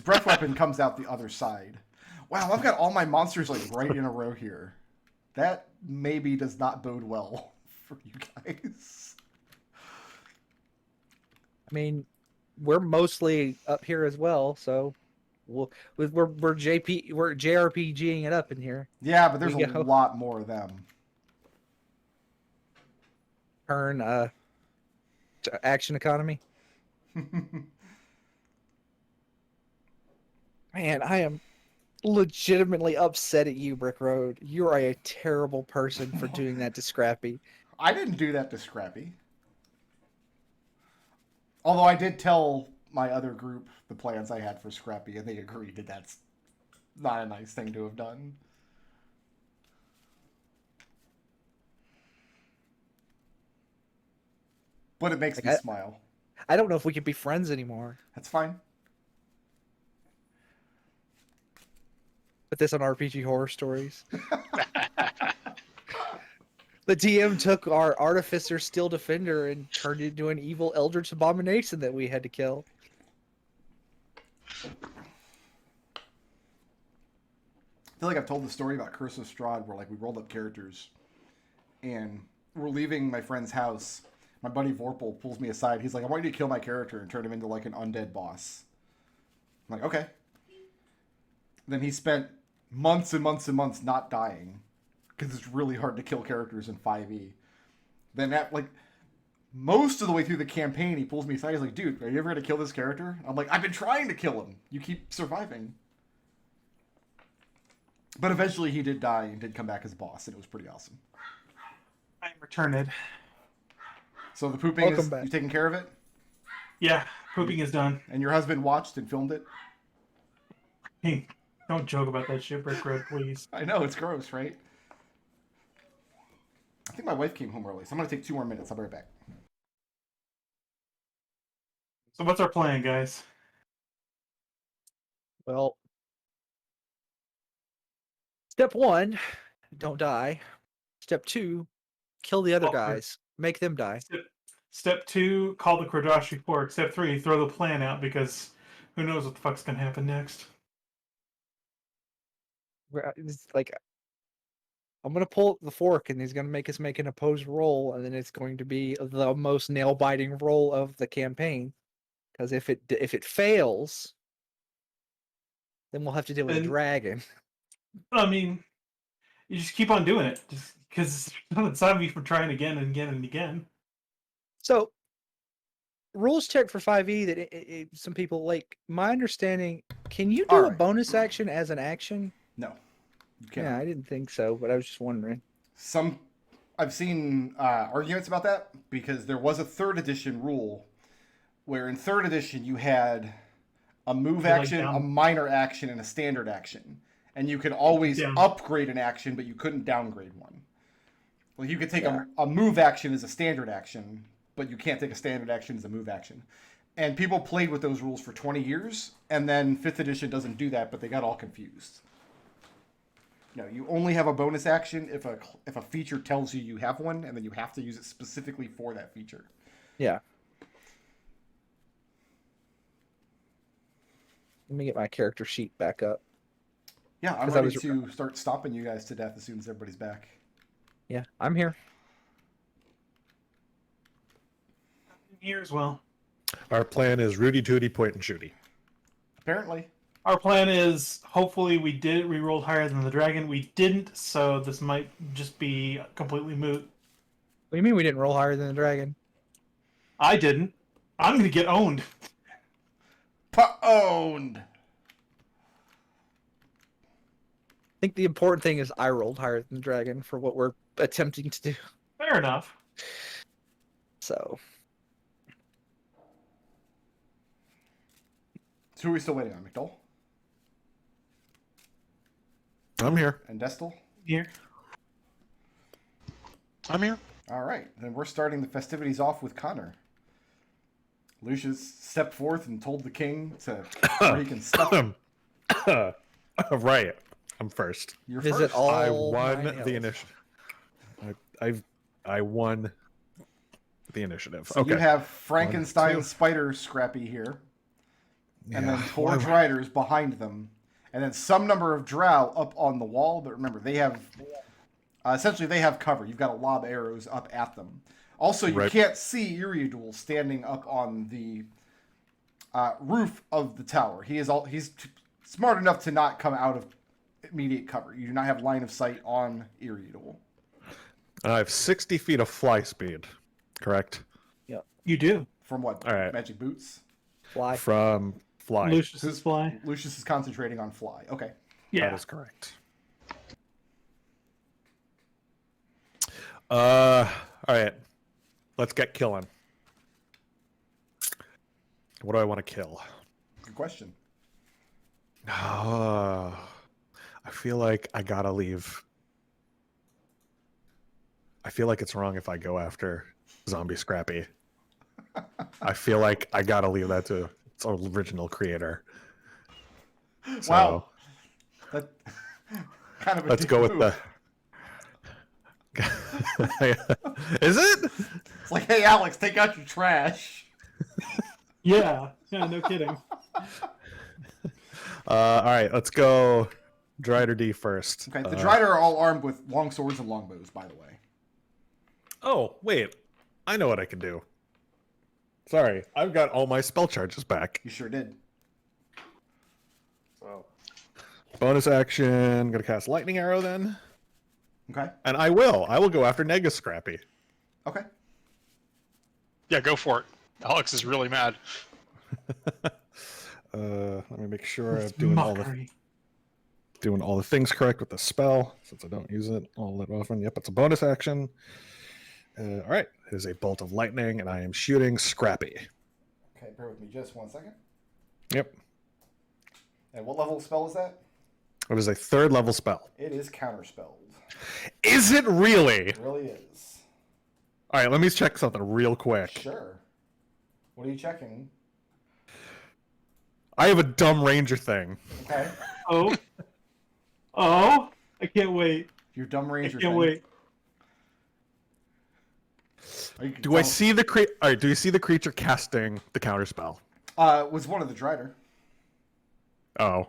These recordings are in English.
breath weapon comes out the other side. Wow, I've got all my monsters like right in a row here. That maybe does not bode well for you guys. I mean, we're mostly up here as well, so we're JRPGing it up in here. Yeah, but there's a lot more of them. Turn action economy. Man, I am legitimately upset at you, Brick Road. You are a terrible person for doing that to Scrappy. I didn't do that to Scrappy. Although I did tell my other group the plans I had for Scrappy, and they agreed that that's not a nice thing to have done. But it makes me smile. I don't know if we can be friends anymore. That's fine. Put this on RPG Horror Stories. The DM took our Artificer Steel Defender and turned it into an evil Eldritch Abomination that we had to kill. I feel like I've told the story about Curse of Strahd where like we rolled up characters and we're leaving my friend's house. My buddy Vorpal pulls me aside. He's like, I want you to kill my character and turn him into like an undead boss. I'm like, okay. Then he spent months and months and months not dying because it's really hard to kill characters in 5e. Then at like most of the way through the campaign, he pulls me aside. He's like, dude, are you ever going to kill this character? I'm like, I've been trying to kill him. You keep surviving. But eventually he did die and did come back as a boss, and it was pretty awesome. I'm returned. So the pooping is, you taking care of it? Yeah, pooping is done. And your husband watched and filmed it? Hey, don't joke about that shit, Brick Road, please. I know, it's gross, right? I think my wife came home early, so I'm going to take 2 more minutes. I'll be right back. So what's our plan, guys? Well, step 1, don't die. Step 2, kill the other guys. Make them die. Step 2, call the Kordashi fork. Step 3, throw the plan out because who knows what the fuck's gonna happen next. It's like, I'm going to pull the fork and he's going to make us make an opposed roll, and then it's going to be the most nail-biting roll of the campaign. Because if it fails, then we'll have to deal with a dragon. I mean, you just keep on doing it, just because it's time me from trying again and again and again. So, rules check for 5e that some people like. My understanding, can you do a bonus action as an action? No, you can't. Yeah, I didn't think so, but I was just wondering. I've seen arguments about that because there was a 3rd edition rule where in 3rd edition you had a move action, a minor action, and a standard action. And you could always upgrade an action, but you couldn't downgrade one. Like you could take a move action as a standard action, but you can't take a standard action as a move action. And people played with those rules for 20 years, and then 5th edition doesn't do that, but they got all confused. No, you only have a bonus action if a feature tells you you have one, and then you have to use it specifically for that feature. Yeah. Let me get my character sheet back up. Yeah, I'm ready to start stomping you guys to death as soon as everybody's back. Yeah, I'm here. I'm here as well. Our plan is Rudy Tooty, point and shooty. Apparently. Our plan is, hopefully we rolled higher than the dragon. We didn't, so this might just be completely moot. What do you mean we didn't roll higher than the dragon? I didn't. I'm going to get owned. Owned. I think the important thing is I rolled higher than the dragon for what we're attempting to do. Fair enough. So who are we still waiting on? McDohl? I'm here. And Destil? Here. I'm here. All right. Then we're starting the festivities off with Connor. Lucius stepped forth and told the king where he can stuff him. Right. I'm first. You're Visit first. all I won 9 the initiative. I won the initiative. So okay. you have Frankenstein Spider Scrappy here. and then Yeah. 4 Driders behind them, and then some number of Drow up on the wall. But remember, they have essentially they have cover. You've got to lob arrows up at them. Also, you Right. can't see Iriadul standing up on the roof of the tower. He's smart enough to not come out of immediate cover. You do not have line of sight on Iriadul. And I have 60 feet of fly speed, correct? You do. From what? All right. Magic boots? Fly. From fly. Lucius's fly. Lucius is concentrating on fly. Okay. Yeah. That is correct. All right. Let's get killing. What do I want to kill? Good question. I feel like I gotta leave. I feel like it's wrong if I go after Zombie Scrappy. I feel like I gotta leave that to its original creator. So, Wow. That kind of a let's dick go with move. the. Is it? It's like, hey, Alex, take out your trash. Yeah. Yeah, no kidding. All right, let's go. Drider D first. Okay, the Drider are all armed with long swords and longbows, by the way. Oh wait, I know what I can do. Sorry, I've got all my spell charges back. You sure did. So, bonus action. Gonna cast Lightning Arrow then, Okay. and I will. I will go after Nega Scrappy. Okay. Yeah, go for it. Alex is really mad. Let me make sure I'm It's doing mockery. all the things correct with the spell, since I don't use it all that often. Yep, it's a bonus action. All right, it is a bolt of lightning, and I am shooting Scrappy. Okay, bear with me just 1 second. Yep, And what level spell is that? it is a 3rd level spell. It is counterspelled. Is it really? It really is. All right, let me check something real quick. Sure. What are you checking? I have a dumb ranger thing. Okay. Oh. Oh. I can't wait. Your dumb I ranger can't thing. wait. Or you can Do I tell- see the All right, do you see the creature casting the counter spell? It was one of the Drider. Oh,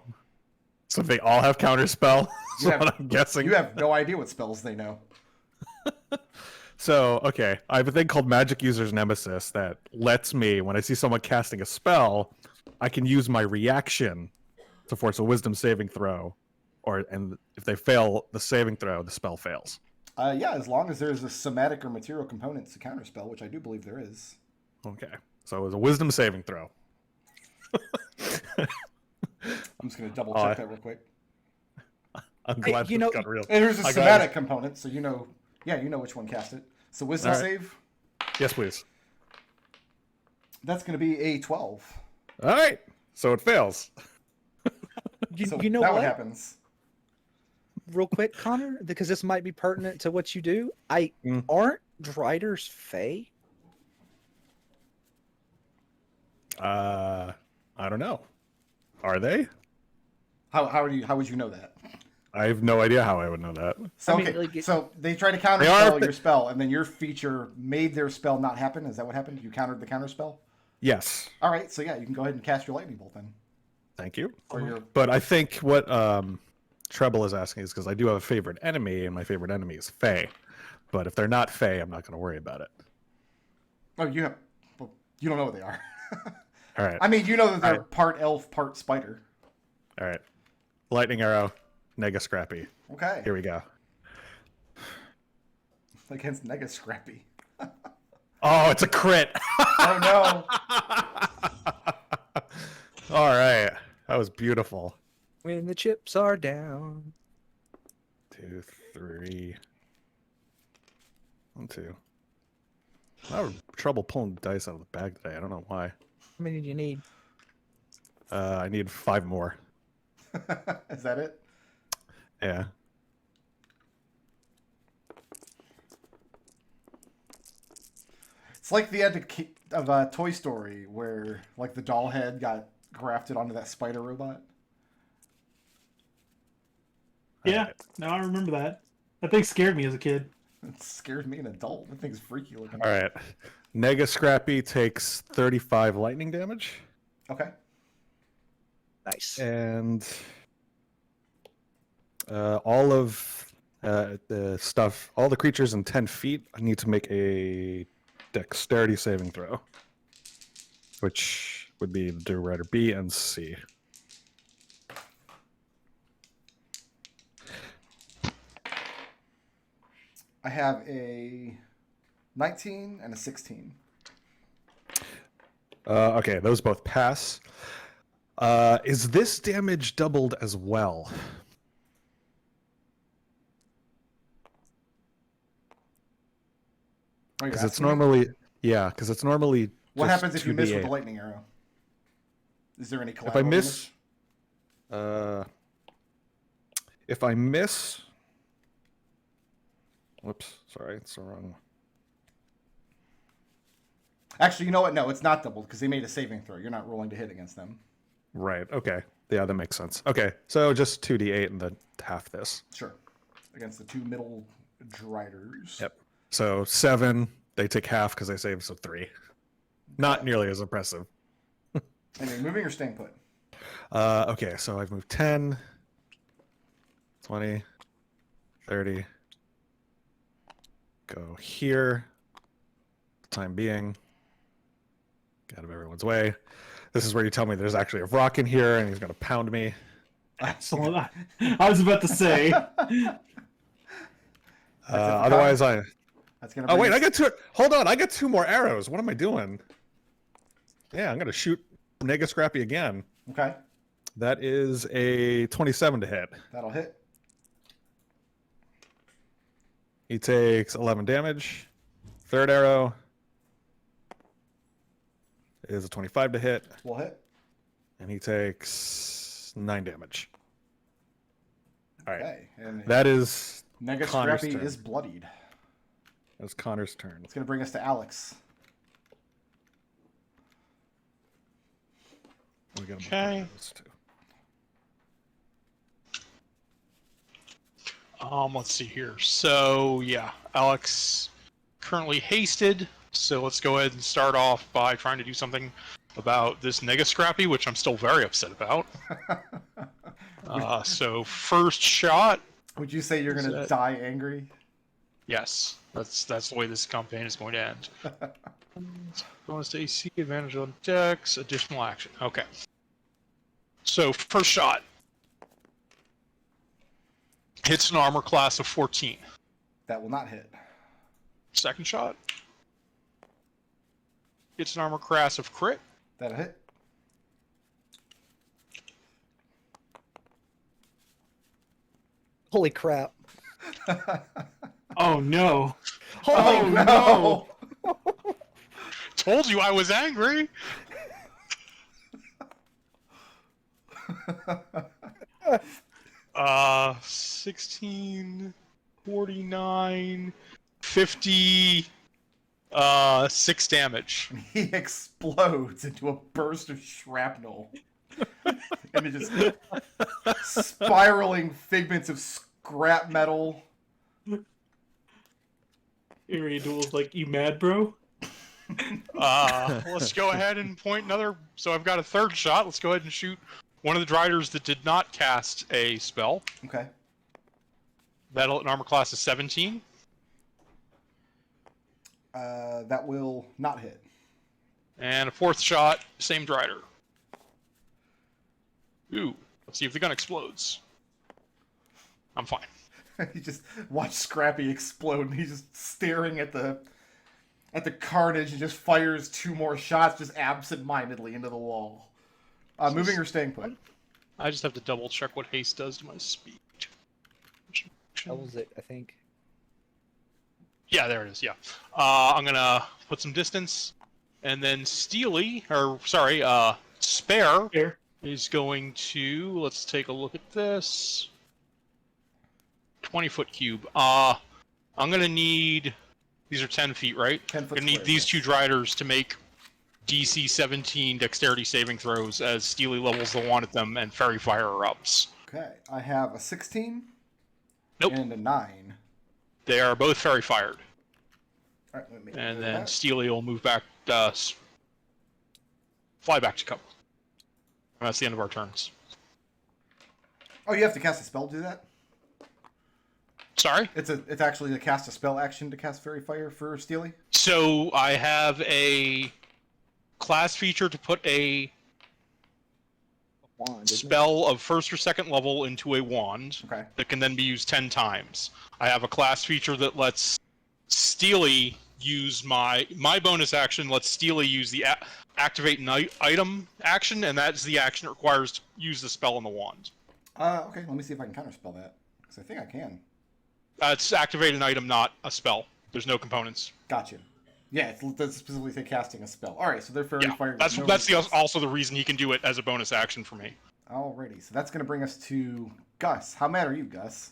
so they all have counter spell. You That's have- what I'm guessing. You have no idea what spells they know. So, okay, I have a thing called Magic User's Nemesis that lets me, when I see someone casting a spell, I can use my reaction to force a Wisdom saving throw, and if they fail the saving throw, the spell fails. Yeah, as long as there's a somatic or material component to counterspell, which I do believe there is. Okay, so it was a Wisdom saving throw. I'm just going to double check that real quick. I'm Hey, glad you this know- got real. And there's a I got somatic component, so you know which one cast it. So wisdom All right. save, Yes, please. that's going to be a 12. All right, so it fails. So You know that what? happens. Real quick, Connor, because this might be pertinent to what you do. Mm. Aren't Driders Fey? I don't know. Are they? How would you know that? I have no idea how I would know that. So, I mean, okay, like, so they try to They are, counterspell but- your spell, and then your feature made their spell not happen. Is that what happened? You countered the counterspell? Yes. All right, so yeah, you can go ahead and cast your lightning bolt then. Thank you. Or your But I think what Treble is asking is because I do have a favorite enemy, and my favorite enemy is Fae. But if they're not Fae, I'm not going to worry about it. well, you don't know what they are. All right. I mean, you know that they're Alright. part elf, part spider. All right. Lightning arrow, Nega Scrappy. Okay, Here we go. against Nega Scrappy. Oh, it's a crit. Oh no! All right. That was beautiful. When the chips are down. 2, 3. 1, 2. I have trouble pulling the dice out of the bag today. I don't know why. How many do you need? I need 5 more. Is that it? Yeah. It's like the end of Toy Story, where like the doll head got grafted onto that spider robot. Yeah. Alright. No, I remember that. That thing scared me as a kid. It scared me an adult. That thing's freaky looking. All right. Nega Scrappy takes 35 lightning damage. Okay. Nice. And all of the stuff, all the creatures in 10 feet need to make a dexterity saving throw, which would be the Rider B and C. I have a 19 and a 16. Okay, those both pass. Is this damage doubled as well? Because it's normally, because it's normally. What just happens if you miss with 2d8. the lightning arrow? Is there any If collateral I miss, damage? if I miss, whoops, sorry, it's the wrong. Actually, you know what? No, it's not doubled because they made a saving throw. You're not rolling to hit against them. Right. Okay. Yeah, that makes sense. Okay, so just 2d8 and then half this. Sure. Against the two middle driders. Yep. So 7, they take half because they saved, so 3. Not nearly as impressive. And you're moving or staying put? Okay, so I've moved 10, 20, 30. Go here. Time being. Get out of everyone's way. This is where you tell me there's actually a rock in here and he's going to pound me. Excellent. I was about to say. Otherwise, That's gonna. Oh, wait, us... I got 2. Hold on, I got 2 more arrows. What am I doing? Yeah, I'm going to shoot Nega Scrappy again. Okay. That is a 27 to hit. That'll hit. He takes 11 damage. Third arrow is a 25 to hit. We'll hit. And he takes 9 damage. All right. Okay. And That is Nega Connor's Scrappy turn. is bloodied. That's Connor's turn. It's gonna bring us to Alex. We got Okay. Let's see here. So yeah, Alex currently hasted. So let's go ahead and start off by trying to do something about this Nega Scrappy, which I'm still very upset about. So first shot. Would you say you're gonna die angry? Yes, that's the way this campaign is going to end. Bonus to AC, advantage on dex, additional action. Okay. So first shot hits an armor class of 14. That will not hit. Second shot hits an armor class of crit. That'll hit. Holy crap. Oh no. Oh no! Told you I was angry. 16, 49, 50, 6 damage. He explodes into a burst of shrapnel. And it just spiraling figments of scrap metal. Area Duel's like, you mad, bro? Let's go ahead and point another. So I've got a third shot. Let's go ahead and shoot one of the Driders that did not cast a spell. Okay. That'll an armor class of 17. That will not hit. And a fourth shot, same Drider. Ooh, let's see if the gun explodes. I'm fine. You just watch Scrappy explode, and he's just staring at the carnage and just fires 2 more shots, just absent-mindedly into the wall. Moving or staying put? I just have to double check what haste does to my speed. Doubles it, I think. Yeah, there it is. Yeah, I'm gonna put some distance, and then Spare Here. is going to. Let's take a look at this. 20-foot cube. I'm gonna need. These are 10 feet, right? 10 foot Gonna need squares, these yes. 2 Driders to make DC 17 dexterity saving throws as Steely levels the one at them and Fairy Fire erupts. Okay. I have a 16. Nope. And a 9. They are both Fairy Fired. All right, let me And do then that. Steely will move back, fly back to cover. And that's the end of our turns. Oh, you have to cast a spell to do that? Sorry? It's actually to cast a spell action to cast Fairy Fire for Steely? So I have a class feature to put a Wand, isn't it? spell of first or second level into a wand Okay. that can then be used 10 times. I have a class feature that lets Steely use my bonus action, lets Steely use the activate an item action, and that's the action it requires to use the spell on the wand. Okay, let me see if I can counterspell that. Because I think I can. It's activate an item, not a spell. There's no components. Gotcha. Yeah, it does specifically say casting a spell. Alright, so they're Fairy Yeah, Fire. that's also the reason he can do it as a bonus action for me. Alrighty, so that's going to bring us to Gus. How mad are you, Gus?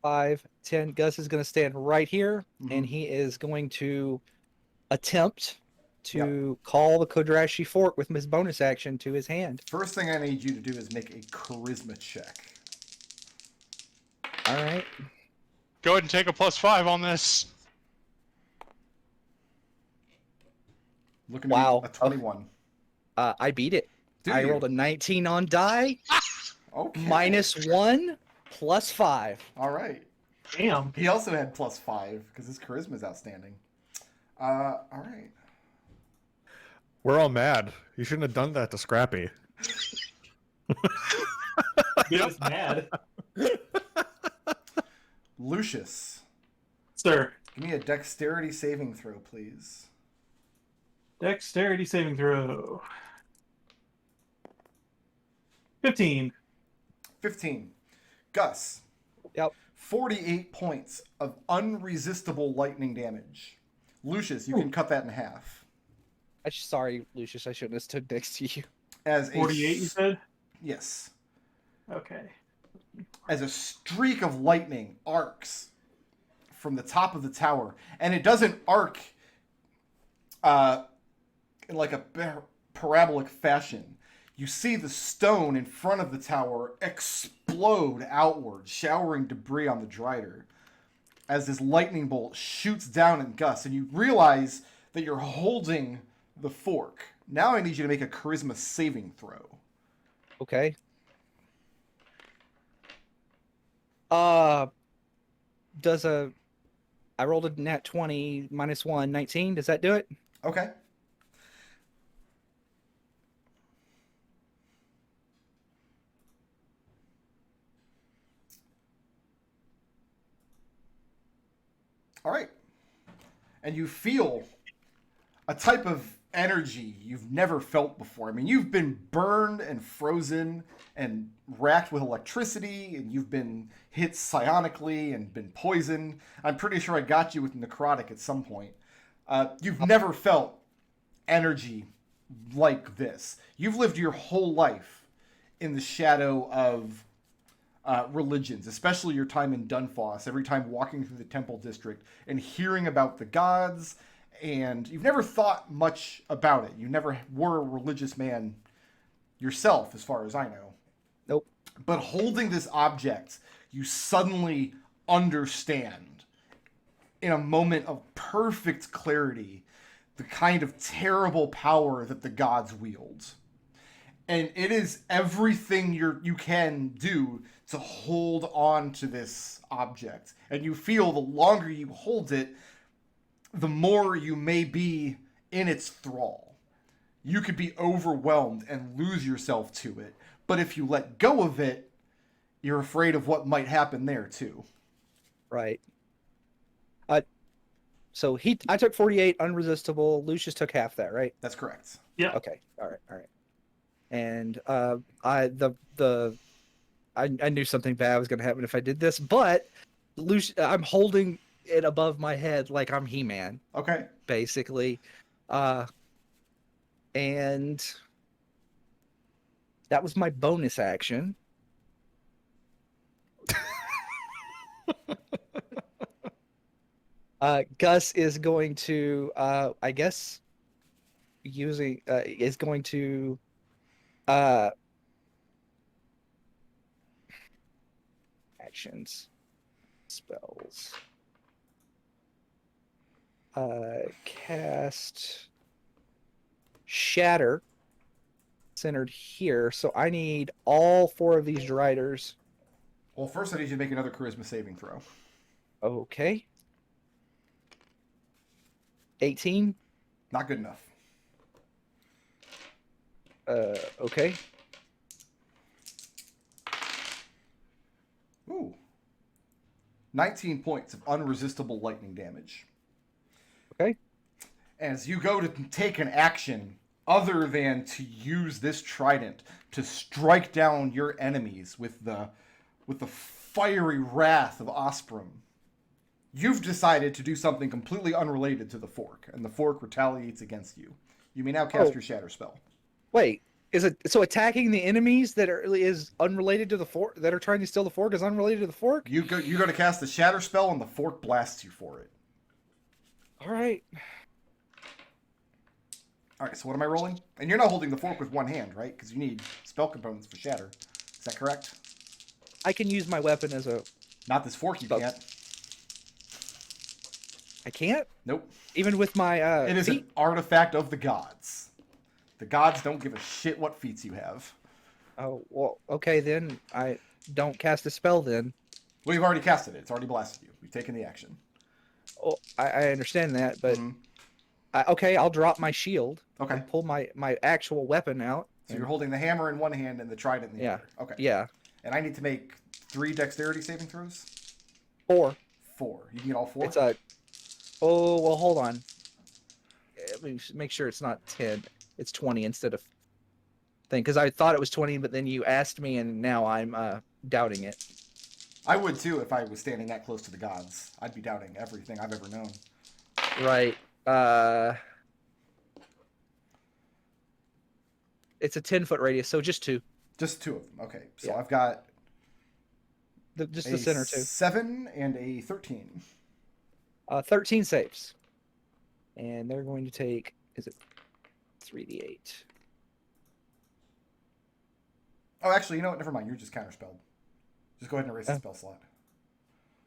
5, 10. Gus is going to stand right here, Mhm. and he is going to attempt to call the Kodrashi Fork with his bonus action to his hand. First thing I need you to do is make a charisma check. All right. Go ahead and take a +5 on this. Looking Wow. at a 21. I beat it. Do I you? rolled a 19 on die, Okay. -1, +5. Alright. Damn. He also had +5 because his charisma is outstanding. Alright. We're all mad. You shouldn't have done that to Scrappy. He was mad. Lucius, Sir. give me a dexterity saving throw, please. Dexterity saving throw. 15. 15. Gus. Yep. 48 points of unresistible lightning damage. Lucius, you can cut that in half. Sorry, Lucius, I shouldn't have stood next to you. As a 48, you said? Yes. Okay. As a streak of lightning arcs from the top of the tower, and it doesn't arc in like a parabolic fashion. You see the stone in front of the tower explode outward, showering debris on the Drider as this lightning bolt shoots down at Gus, and you realize that you're holding the fork. Now I need you to make a charisma saving throw. Okay. I rolled a nat 20 -1, 19. Does that do it? Okay. All right. And you feel a type of energy you've never felt before. I mean, you've been burned and frozen and racked with electricity, and you've been hit psionically and been poisoned. I'm pretty sure I got you with necrotic at some point. You've never felt energy like this. You've lived your whole life in the shadow of religions, especially your time in Dunfoss, every time walking through the temple district and hearing about the gods, and you've never thought much about it. You never were a religious man yourself, as far as I know. Nope. But holding this object, you suddenly understand, in a moment of perfect clarity, the kind of terrible power that the gods wield. And it is everything you can do to hold on to this object. And you feel the longer you hold it, the more you may be in its thrall. You could be overwhelmed and lose yourself to it. But if you let go of it, you're afraid of what might happen there too. Right. So I took 48 unresistible. Lucius took half that, right? That's correct. Yeah. Okay. All right. And I knew something bad was going to happen if I did this, but I'm holding it above my head like I'm He-Man, Okay. basically. And that was my bonus action. Gus is going to, I guess, is going to, actions, spells, cast Shatter centered here, so I need all 4 of these Driders. Well, first I need you to make another charisma saving throw. Okay. 18. Not good enough. Okay. Ooh. 19 points of unresistible lightning damage. Okay. As you go to take an action other than to use this trident to strike down your enemies with the fiery wrath of Osprum, you've decided to do something completely unrelated to the fork, and the fork retaliates against you. You may now cast your shatter spell. Wait, is it so attacking the enemies that is unrelated to the fork, that are trying to steal the fork, is unrelated to the fork? You go to cast the shatter spell, and the fork blasts you for it. All right. All right, so what am I rolling? And you're not holding the fork with one hand, right? Because you need spell components for shatter. Is that correct? I can use my weapon as a... Not this fork, you can't. I can't? Nope. Even with my It is feet? an artifact of the gods. The gods don't give a shit what feats you have. Oh, well, okay, then. I don't cast a spell then. Well, you've already casted it. It's already blasted you. We've taken the action. Oh, I understand that, but... Mhm. Okay, I'll drop my shield. Okay. And pull my actual weapon out. So you're holding the hammer in one hand and the trident in the other. Okay. Yeah. And I need to make 3 dexterity saving throws? 4. 4. You can get all 4? It's a... Oh, well, hold on. Let me make sure it's not 10. It's 20 instead of thing. Because I thought it was 20, but then you asked me, and now I'm doubting it. I would too if I was standing that close to the gods. I'd be doubting everything I've ever known. Right. It's a 10-foot radius, so just 2. Just 2 of them. Okay. So Yeah. I've got Just a the center 2. 7 and a 13. 13 saves. And they're going to take... Is it 3d8? Oh, actually, you know what? Never mind. You're just counterspelled. Just go ahead and erase the spell slot.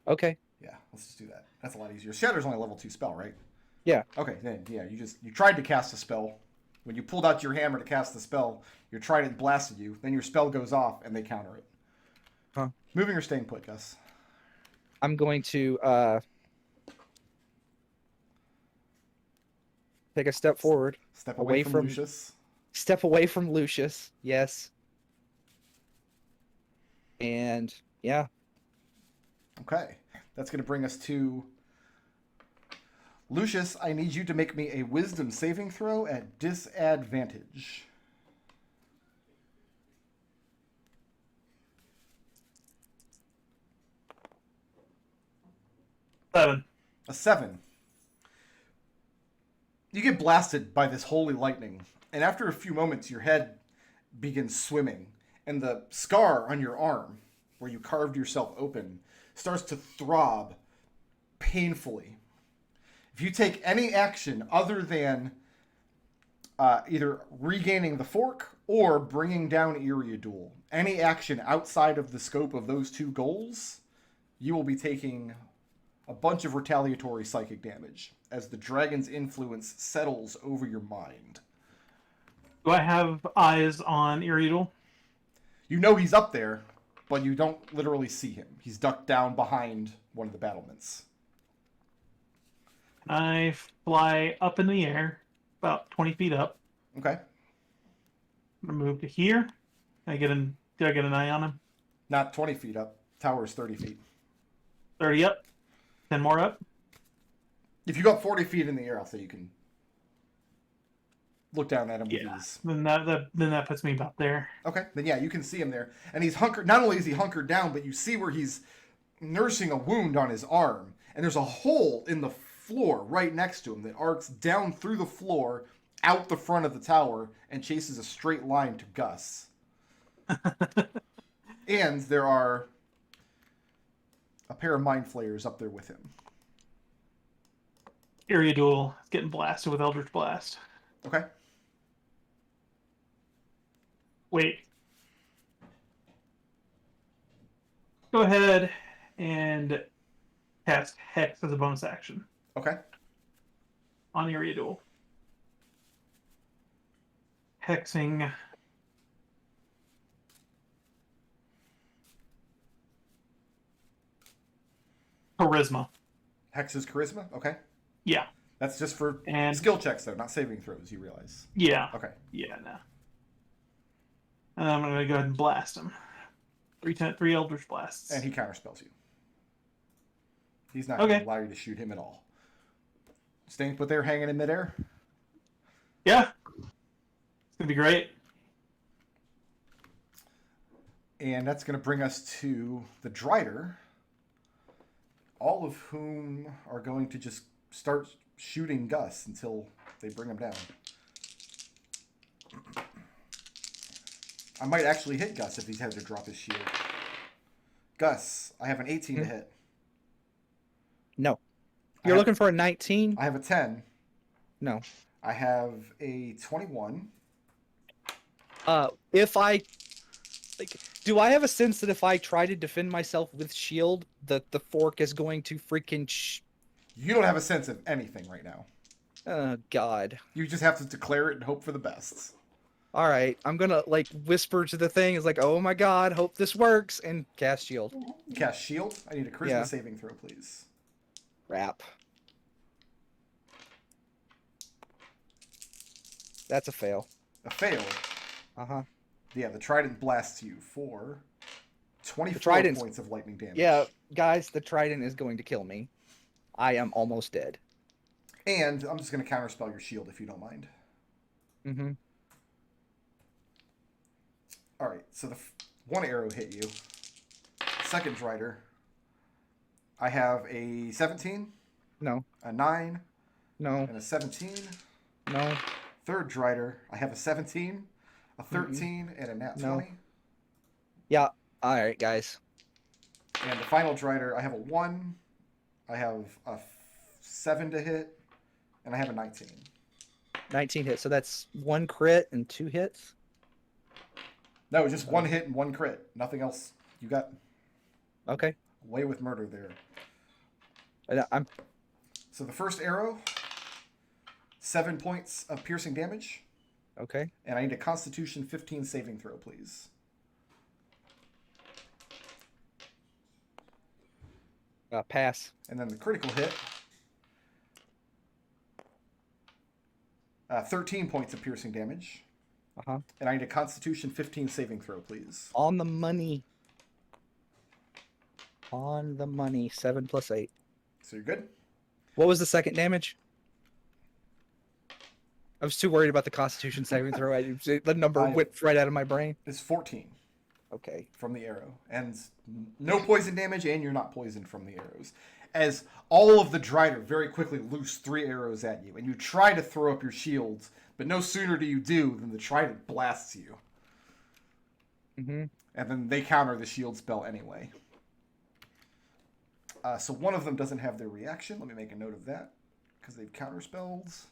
Okay. Yeah, let's just do that. That's a lot easier. Shatter's only a level 2 spell, right? Yeah. Okay, then yeah, you tried to cast a spell. When you pulled out your hammer to cast the spell, your trident blasted you. Then your spell goes off, and they counter it. Huh. Moving or staying put, Gus? I'm going to take a step forward. Step away from Lucius. Step away from Lucius. Yes. And yeah. Okay, that's going to bring us to Lucius. I need you to make me a Wisdom saving throw at disadvantage. Seven. A 7. You get blasted by this holy lightning, and after a few moments, your head begins swimming, and the scar on your arm, where you carved yourself open, starts to throb painfully. If you take any action other than either regaining the fork or bringing down Iriadul, any action outside of the scope of those 2 goals, you will be taking a bunch of retaliatory psychic damage as the dragon's influence settles over your mind. Do I have eyes on Iriadul? You know he's up there, but you don't literally see him. He's ducked down behind one of the battlements. I fly up in the air, about 20 feet up. Okay. I'm gonna move to here. Did I get an eye on him? Not 20 feet up. Tower's 30 feet. 30 up. 10 more up. If you got 40 feet in the air, I'll say you can look down at him with ease. Then that puts me about there. Okay, then yeah, you can see him there. And he's hunkered, not only is he hunkered down, but you see where he's nursing a wound on his arm. And there's a hole in the floor right next to him that arcs down through the floor, out the front of the tower, and chases a straight line to Gus. And there are a pair of mind flayers up there with him. Iriadul is getting blasted with Eldritch Blast. Okay. Wait. Go ahead and cast Hex as a bonus action Okay. on Iriadul. Hexing Charisma. Hex is charisma? Okay. Yeah. That's just for And skill checks, though, not saving throws, you realize. yeah. Okay. Yeah, no. And I'm gonna go ahead and blast him. Three Eldritch Blasts. And he counterspells you. He's not Okay. going to allow you to shoot him at all. Staying put there, hanging in midair. Yeah. It's gonna be great. And that's going to bring us to the Drider, all of whom are going to just start shooting Gus until they bring him down. I might actually hit Gus if he had to drop his shield. Gus, I have an 18 to hit. No. You're looking for a 19? I have a 10. No. I have a 21. If I do I have a sense that if I try to defend myself with shield, that the fork is going to freaking You don't have a sense of anything right now. Oh god. You just have to declare it and hope for the best. All right, I'm gonna whisper to the thing. It's like, oh my god, hope this works, and cast shield. Cast shield. I need a charisma saving throw, please. Wrap. That's a fail. A fail. Uh-huh. Yeah, the trident blasts you for 24 points of lightning damage. Yeah, guys, the trident is going to kill me. I am almost dead. And I'm just going to counterspell your shield if you don't mind. Mm-hmm. All right, so the one arrow hit you. Second Drider, I have a 17. No. A 9. No. And a 17. No. Third Drider, I have a 17, a 13, and a nat 20. Yeah. All right, guys. And the final Drider, I have a 1, I have a 7 to hit, and I have a 19. 19 hits. So that's 1 crit and 2 hits? No, just 1 hit and 1 crit. Nothing else. You got Okay. away with murder there. I'm So the first arrow, 7 points of piercing damage. okay. And I need a Constitution 15 saving throw, please. Pass. And then the critical hit, 13 points of piercing damage. Uh-huh. And I need a Constitution 15 saving throw, please. On the money. On the money. 7 plus 8. So you're good? What was the second damage? I was too worried about the Constitution saving throw. The number went right out of my brain. It's 14 Okay. from the arrow. And no poison damage, and you're not poisoned from the arrows. As all of the Drider very quickly loose 3 arrows at you. And you try to throw up your shields, but no sooner do you do than the Trident blasts you. Mm-hmm. And then they counter the shield spell anyway. So one of them doesn't have their reaction. Let me make a note of that, because they've counterspelled.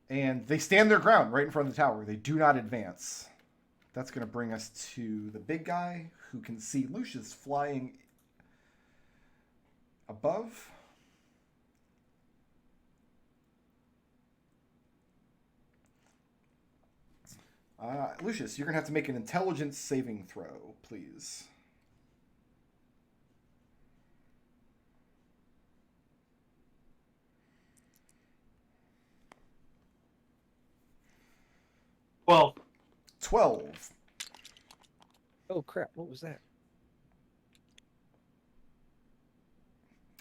And they stand their ground right in front of the tower. They do not advance. That's going to bring us to the big guy who can see Lucius flying above. Lucius, you're going to have to make an intelligence saving throw, please. Well, 12. Oh, crap. What was that?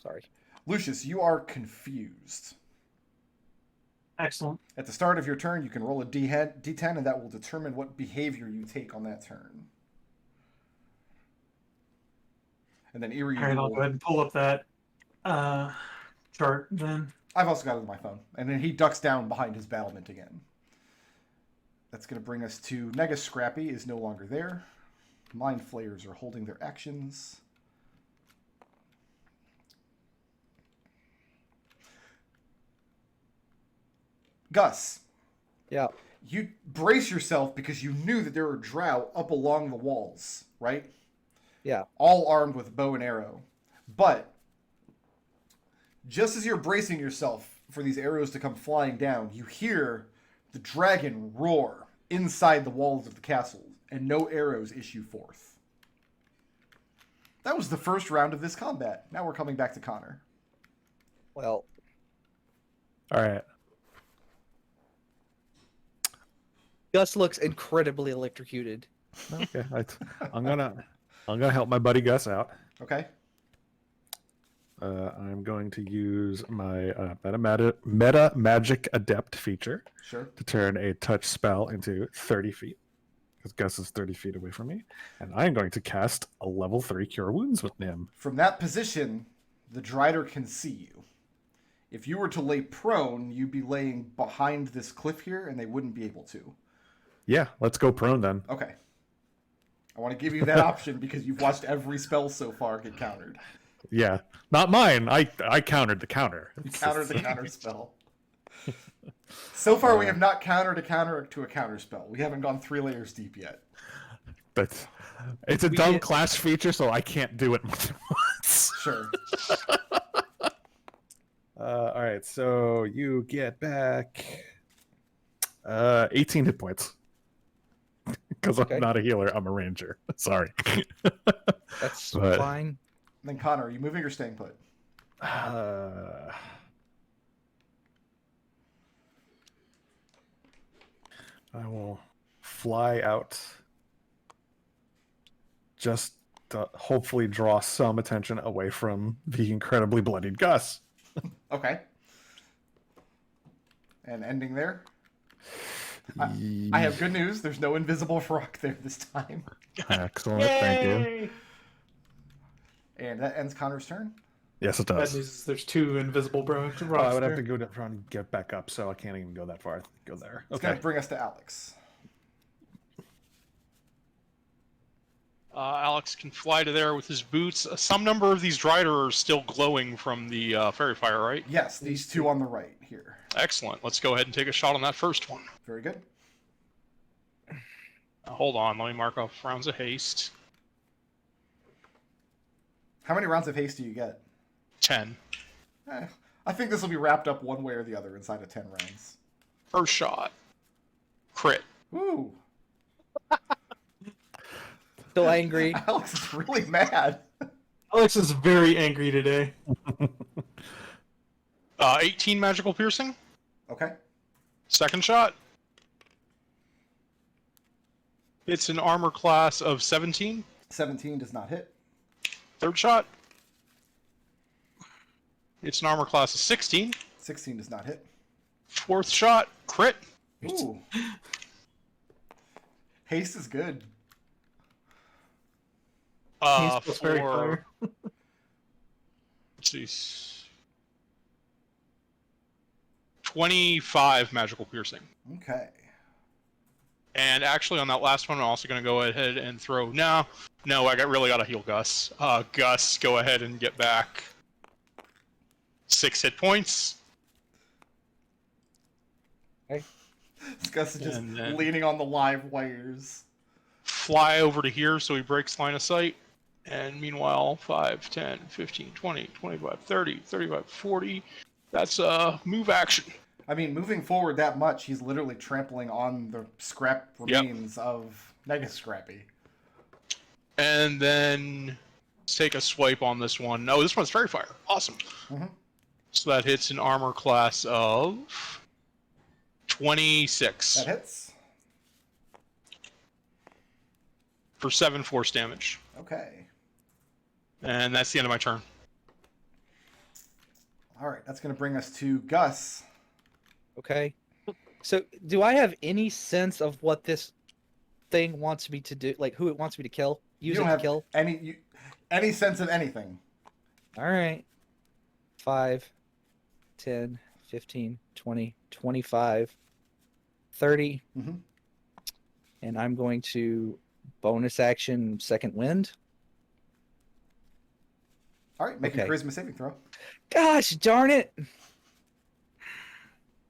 Sorry. Lucius, you are confused. excellent. At the start of your turn, you can roll a D10, and that will determine what behavior you take on that turn. And then Eerie, All right, I'll go ahead and pull up that chart then. I've also got it on my phone. And then he ducks down behind his battlement again. That's going to bring us to Nega Scrappy is no longer there. Mind Flayers are holding their actions. Gus. Yeah. You brace yourself because you knew that there were drow up along the walls, right? Yeah. All armed with bow and arrow. But just as you're bracing yourself for these arrows to come flying down, you hear the dragon roar inside the walls of the castle, and no arrows issue forth. That was the first round of this combat. Now we're coming back to Connor. Well, All right. Gus looks incredibly electrocuted. Okay. I'm gonna help my buddy Gus out. Okay. I'm going to use my meta magic adept feature Sure. to turn a touch spell into 30 feet, because Gus is 30 feet away from me, and I'm going to cast a level 3 Cure Wounds with Nim. From that position, the Drider can see you. If you were to lay prone, you'd be laying behind this cliff here, and they wouldn't be able to. Yeah, let's go prone then. Okay. I want to give you that option because you've watched every spell so far get countered. Yeah, not mine. I countered the counter. You countered the counter spell. So far, we have not countered a counter to a counter spell. We haven't gone 3 layers deep yet. But it's a dumb class feature, so I can't do it more than once. Sure. All right, so you get back 18 hit points. Because Okay. I'm not a healer, I'm a ranger. Sorry. That's But- fine. Then Connor, are you moving or staying put? I will fly out. Just to hopefully draw some attention away from the incredibly bloodied Gus. Okay. And ending there. I have good news. There's no invisible rock there this time. Excellent, thank you. And that ends Connor's turn. Yes, it Bad does. news is there's 2 invisible rocks. Oh, I would have there. to go down and get back up, so I can't even go that far. Go there. It's Okay. going to bring us to Alex. Alex can fly to there with his boots. Some number of these Drider are still glowing from the fairy fire, right? Yes, these 2 on the right here. Excellent. Let's go ahead and take a shot on that first one. Very good. Hold on, let me mark off rounds of haste. How many rounds of haste do you get? 10. I think this will be wrapped up one way or the other inside of 10 rounds. First shot. Crit. Woo! Still angry. Alex is really mad. Alex is very angry today. 18 magical piercing. Okay. Second shot. It's an armor class of 17. 17 does not hit. Third shot. It's an armor class of 16. 16 does not hit. Fourth shot. Crit. Ooh. Haste is good. He's very clever. Let's see. 25 magical piercing. Okay. And actually, on that last one, I'm also going to go ahead and throw. No, I really got to heal Gus. Gus, go ahead and get back 6 hit points. Gus is just And then- leaning on the live wires. Fly over to here so he breaks line of sight. And meanwhile, 5, 10, 15, 20, 25, 30, 35, 40. That's a move action. I mean, moving forward that much, he's literally trampling on the scrap remains of Mega Scrappy. And then let's take a swipe on this one. No, this one's Fairy Fire. Awesome. Mhm. So that hits an armor class of 26 That hits. for 7 force damage. Okay. And that's the end of my turn. All right, that's going to bring us to Gus. Okay. So, do I have any sense of what this thing wants me to do? Like, who it wants me to kill? You Use don't it to have kill? any sense of anything. All right. 5, 10, 15, 20, 25, 30. Mhm. And I'm going to bonus action second wind. All right, make a Okay. charisma saving throw. Gosh darn it.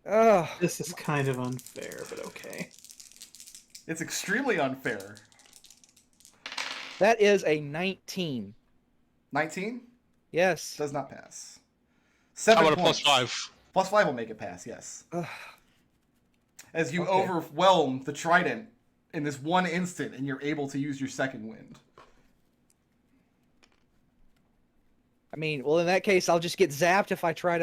Oh, This is kind of unfair, but okay. It's extremely unfair. that is a 19. 19 Yes. does not pass. How 7 about a points. +5? +5 will make it pass, yes. Ugh. As you Okay. overwhelm the trident in this one instant, and you're able to use your second wind. I mean, well, in that case, I'll just get zapped if I try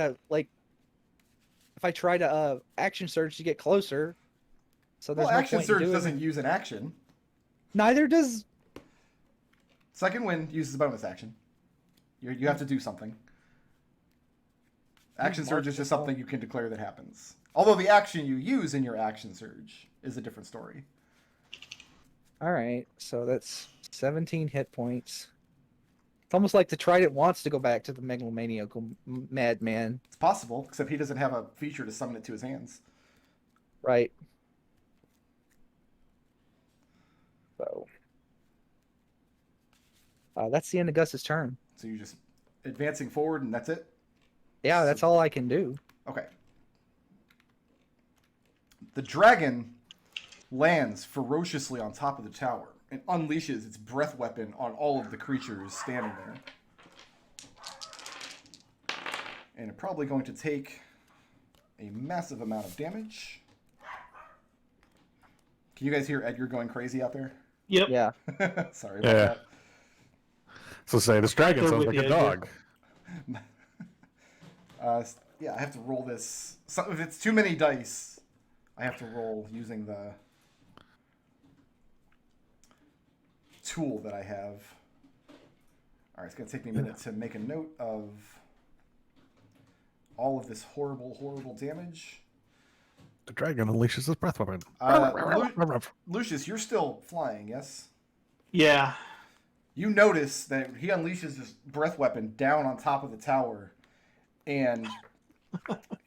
to action surge to get closer. So there's Well, no action point in surge doing doesn't it. use an action. Neither does. Second wind uses a bonus action. You have to do something. Action surge is just something you can declare that happens. Although the action you use in your action surge is a different story. All right, so that's 17 hit points. It's almost like the Trident wants to go back to the megalomaniacal madman. It's possible, except he doesn't have a feature to summon it to his hands. Right. So that's the end of Gus's turn. So you're just advancing forward and that's it? Yeah, that's all I can do. Okay. The dragon lands ferociously on top of the tower and unleashes its breath weapon on all of the creatures standing there. And it's probably going to take a massive amount of damage. Can you guys hear Edgar going crazy out there? Yep. Yeah. Sorry about Yeah. that. So say this dragon Go sounds with like a the idea. dog. Yeah, I have to roll this. So if it's too many dice, I have to roll using the tool that I have. All right, it's going to take me a minute to make a note of all of this horrible, horrible damage. The dragon unleashes his breath weapon. Lucius, you're still flying, yes? Yeah. You notice that he unleashes his breath weapon down on top of the tower and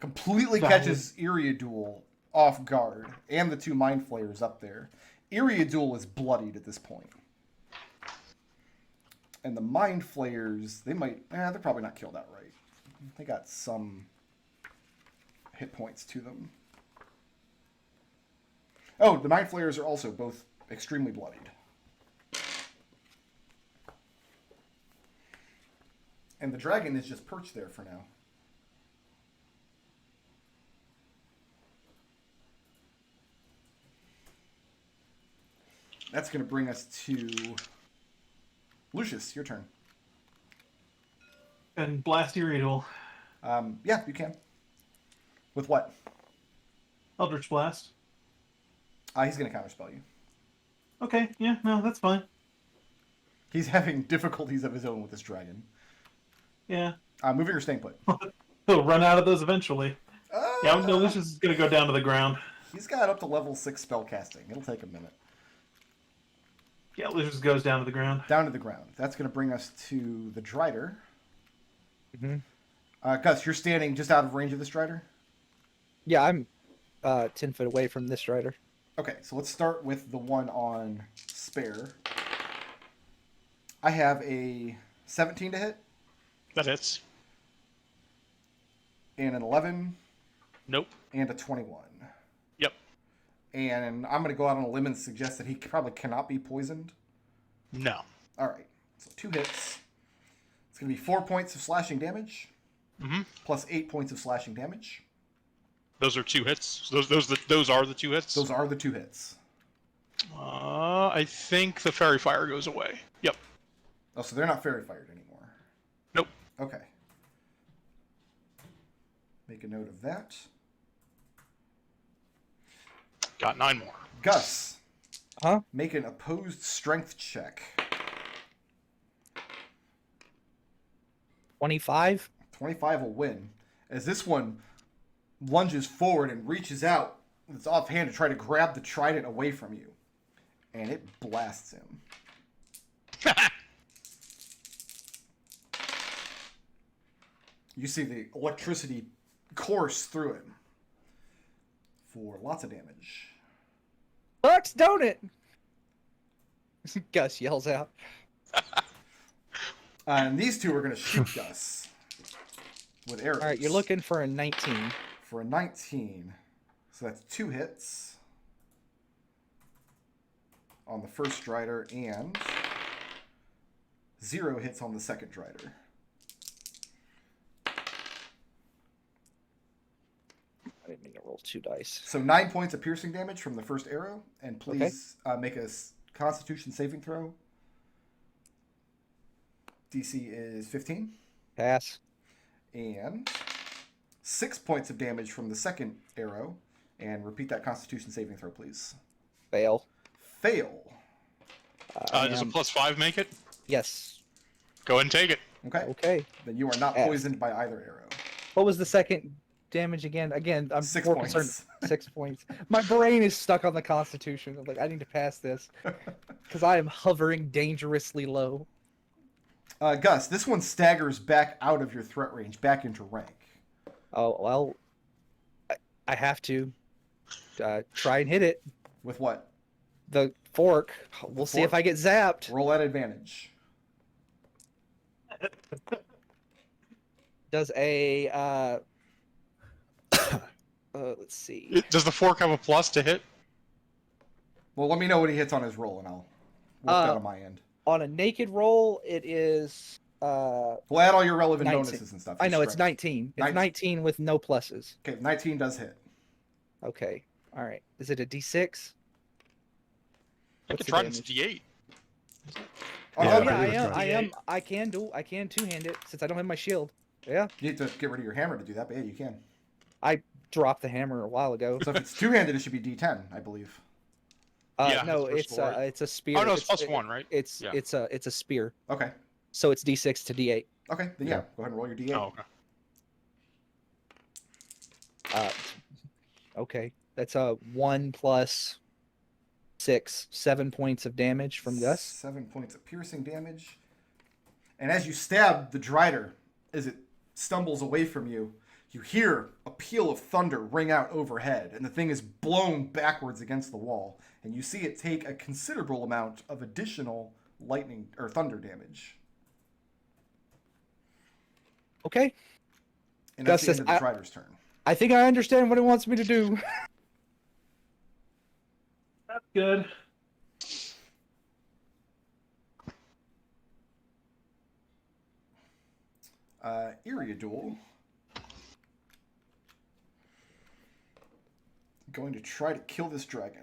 completely catches Iriadul off guard and the two mind flayers up there. Iriadul is bloodied at this point. And the mind flayers, they're probably not killed outright. They got some hit points to them. Oh, the mind flayers are also both extremely bloodied. And the dragon is just perched there for now. That's going to bring us to Lucius, your turn. And blast Iriadul. Yeah, you can. With what? Eldritch Blast. He's going to counterspell you. Okay, yeah, no, that's fine. He's having difficulties of his own with this dragon. Yeah. Moving or staying put? He'll run out of those eventually. Yeah, no, Lucius is going to go down to the ground. He's got up to level 6 spell casting. It'll take a minute. Yeah, Lucius goes down to the ground. Down to the ground. That's going to bring us to the Drider. Mm-hmm. Gus, you're standing just out of range of the Strider? Yeah, I'm 10 foot away from this Strider. Okay, so let's start with the one on spare. I have a 17 to hit. That hits. And an 11. Nope. And a 21. Yep. And I'm going to go out on a limb and suggest that he probably cannot be poisoned. No. All right. So 2 hits. It's going to be 4 points of slashing damage. Mm-hmm. Plus 8 points of slashing damage. Those are 2 hits. Those are the 2 hits. Those are the 2 hits. I think the fairy fire goes away. Yep. Oh, so they're not fairy fired anymore. Nope. Okay. Make a note of that. Got 9 more. Gus. Huh? Make an opposed strength check. 25? 25 will win. As this one lunges forward and reaches out with its offhand to try to grab the trident away from you. And it blasts him. You see the electricity course through him for lots of damage. Bucks, don't it? Gus yells out. And these two are going to shoot Gus with arrows. All right, you're looking for a 19. For a 19. So that's 2 hits on the first Strider and 0 hits on the second Strider. I didn't mean to roll 2 dice. So 9 points of piercing damage from the first arrow. And please make a Constitution saving throw. DC is 15. Pass. And 6 points of damage from the second arrow. And repeat that Constitution saving throw, please. Fail. Fail. Does a +5 make it? Yes. Go ahead and take it. Okay. Okay. Then you are not F. poisoned by either arrow. What was the second damage again? Again, I'm 6 more points. concerned. 6 points. My brain is stuck on the Constitution. I'm like, I need to pass this because I am hovering dangerously low. Gus, this one staggers back out of your threat range, back into rank. Oh well, I have to try and hit it. With what? The fork. We'll see if fork? I get zapped. Roll at advantage. Does a let's see. Does the fork have a plus to hit? Well, let me know what he hits on his roll, and I'll work that on my end. On a naked roll, it is. We'll add all your relevant 19. bonuses and stuff. I know Your it's strength. 19. It's 19. 19 with no pluses. Okay, 19 does hit. Okay. All right. Is it a D6? I What's could the try and damage? D8. Oh, Yeah, Oh okay. yeah, I think it's I can two-hand it since I don't have my shield. Yeah. You need to get rid of your hammer to do that, but yeah, you can. I dropped the hammer a while ago. So if it's two-handed, it should be D10, I believe. Yeah, No, that's it's first it's a spear. Oh no, it's It's- +1, right? It's Yeah. it's a spear. Okay. So it's D6 to D8. Okay, then yeah, go ahead and roll your D8. Oh, okay. Okay. That's a 1 + 6, 7 points of damage from Gus. 7 points of piercing damage. And as you stab the Drider, as it stumbles away from you, you hear a peal of thunder ring out overhead, and the thing is blown backwards against the wall. And you see it take a considerable amount of additional lightning or thunder damage. Okay. And that's Gus the end says, of the Drider's turn. I think I understand what it wants me to do. That's good. Iriadul. Going to try to kill this dragon.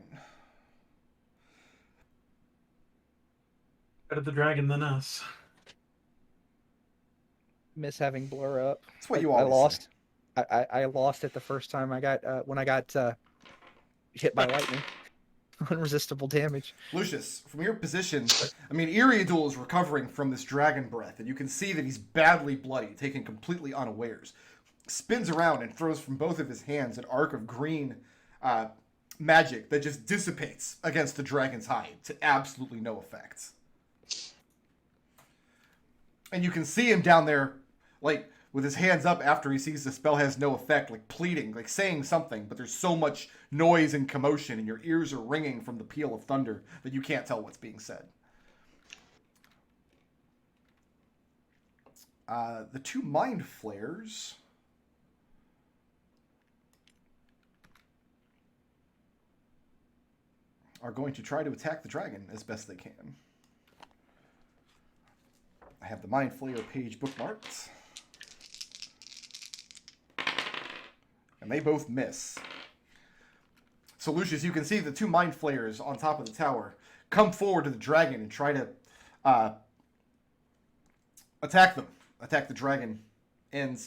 Better the dragon than us. Miss having blur up. That's what you I always lost. say. I lost it the first time I got when I got hit by lightning. Unresistible damage. Lucius, from your position, I mean, Iriadul is recovering from this dragon breath, and you can see that he's badly bloody, taken completely unawares. Spins around and throws from both of his hands an arc of green magic that just dissipates against the dragon's hide to absolutely no effect. And you can see him down there, like, with his hands up after he sees the spell has no effect, like pleading, like saying something, but there's so much noise and commotion, and your ears are ringing from the peal of thunder that you can't tell what's being said. The two mind flares are going to try to attack the dragon as best they can. I have the mind flayer page bookmarked. And they both miss. So, Lucius, you can see the two mind flayers on top of the tower come forward to the dragon and try to attack them. Attack the dragon, and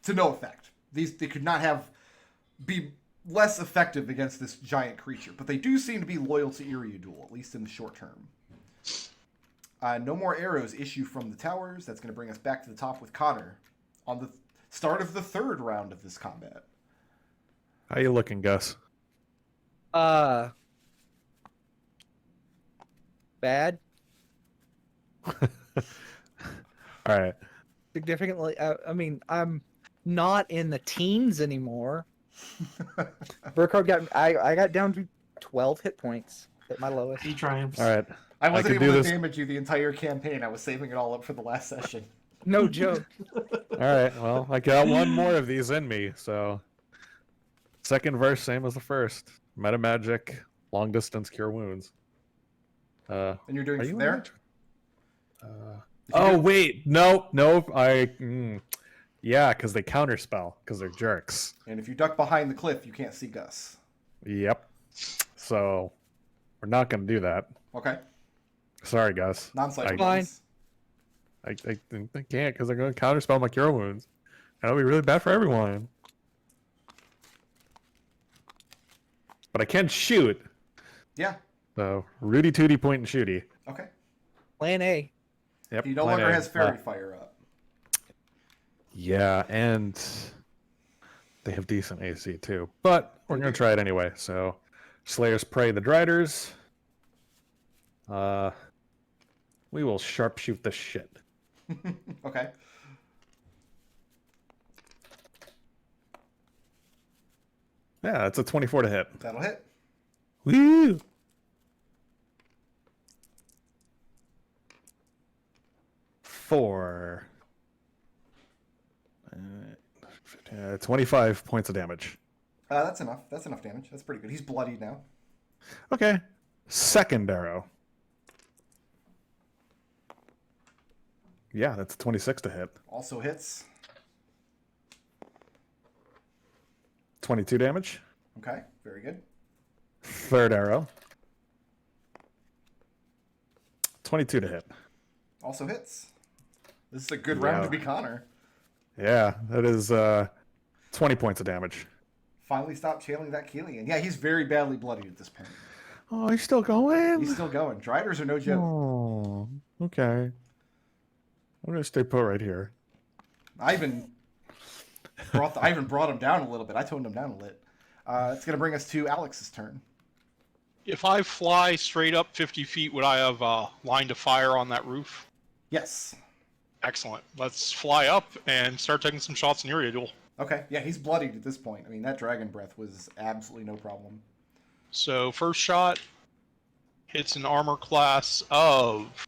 to no effect. They could not be less effective against this giant creature, but they do seem to be loyal to Iriadul, at least in the short term. No more arrows issue from the towers. That's going to bring us back to the top with Connor on the start of the third round of this combat. How you looking, Gus? Bad. All right. Significantly. I mean, I'm not in the teens anymore. Burkhardt I got down to 12 hit points at my lowest. He triumphs. All right. I wasn't could able do to this. damage you the entire campaign. I was saving it all up for the last session. No joke. All right. Well, I got one more of these in me, so second verse, same as the first. Meta magic, long distance cure wounds. And you're doing Are from you there? Oh wait, no. Yeah, because they counterspell because they're jerks. And if you duck behind the cliff, you can't see Gus. Yep. So we're not gonna do that. Okay. Sorry, Gus. Non-psychic Fine. ones. I can't because I'm going to counterspell my cure wounds. That'll be really bad for everyone. But I can shoot. Yeah. So Rudy Tooty point and shooty. Okay. Plan A. Yep. He no plan longer A. has fairy fire up. Yeah, and they have decent AC too. But we're gonna try it anyway. So Slayer's Prey the Driders. We will sharpshoot the shit. Okay. Yeah, it's a 24 to hit. That'll hit. Woo! Four. 25 points of damage. That's enough. That's enough damage. That's pretty good. He's bloodied now. Okay. Second arrow. Yeah, that's 26 to hit. Also hits. 22 damage. Okay. Very good. Third arrow. 22 to hit. Also hits. This is a good round to be Connor. Yeah, that is 20 points of damage. Finally stopped channeling that Keelian. Yeah, he's very badly bloodied at this point. Oh, he's still going? He's still going. Driders are no joke. Oh, okay. I'm going to stay put right here. I even brought him down a little bit. I toned him down a lit. It's going to bring us to Alex's turn. If I fly straight up 50 feet, would I have line to fire on that roof? Yes. Excellent. Let's fly up and start taking some shots in area duel. Okay. Yeah, he's bloodied at this point. I mean, that dragon breath was absolutely no problem. So first shot hits an armor class of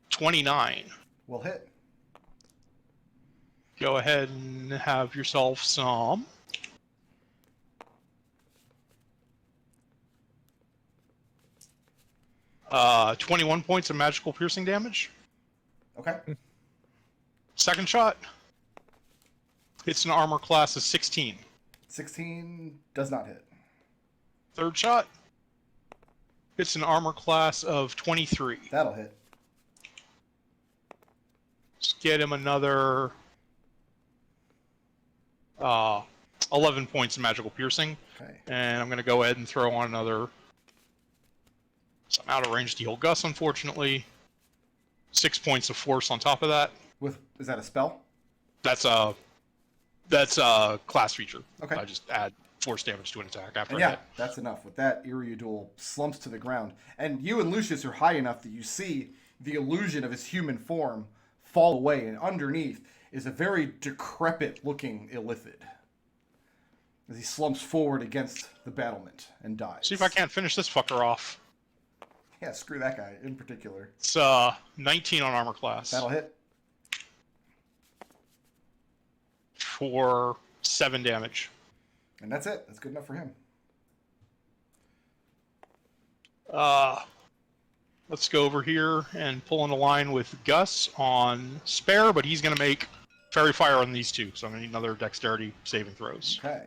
29. Will hit. Go ahead and have yourself some. Uh, 21 points of magical piercing damage. Okay. Second shot hits an armor class of 16. 16 does not hit. Third shot hits an armor class of 23. That'll hit. Let's get him another 11 points of magical piercing. Okay. And I'm going to go ahead and throw on another. So I'm out of range to heal Gus, unfortunately. 6 points of force on top of that. Is that a spell? That's a class feature. Okay. I just add force damage to an attack after And I yeah, hit. that's enough. With that, Iriadul slumps to the ground. And you and Lucius are high enough that you see the illusion of his human form fall away, and underneath is a very decrepit-looking Illithid as he slumps forward against the battlement and dies. See if I can't finish this fucker off. Yeah, screw that guy in particular. It's 19 on armor class That'll hit. for 7 damage. And that's it. That's good enough for him. Let's go over here and pull in a line with Gus on spare, but he's going to make fairy fire on these two, so I'm going to need another dexterity saving throws. Okay.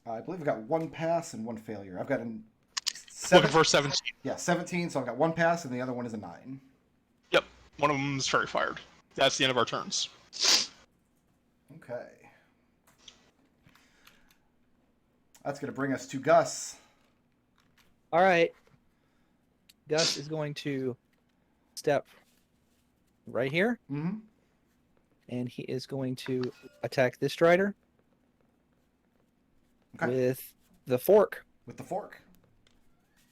I believe I've got one pass and one failure. I've got Looking for 17. 17, so I've got one pass and the other one is a 9. Yep, one of them is fairy fired. That's the end of our turns. Okay. That's going to bring us to Gus. All right. Gus is going to step right here, Mm-hmm. and he is going to attack this strider Okay. with the fork. With the fork.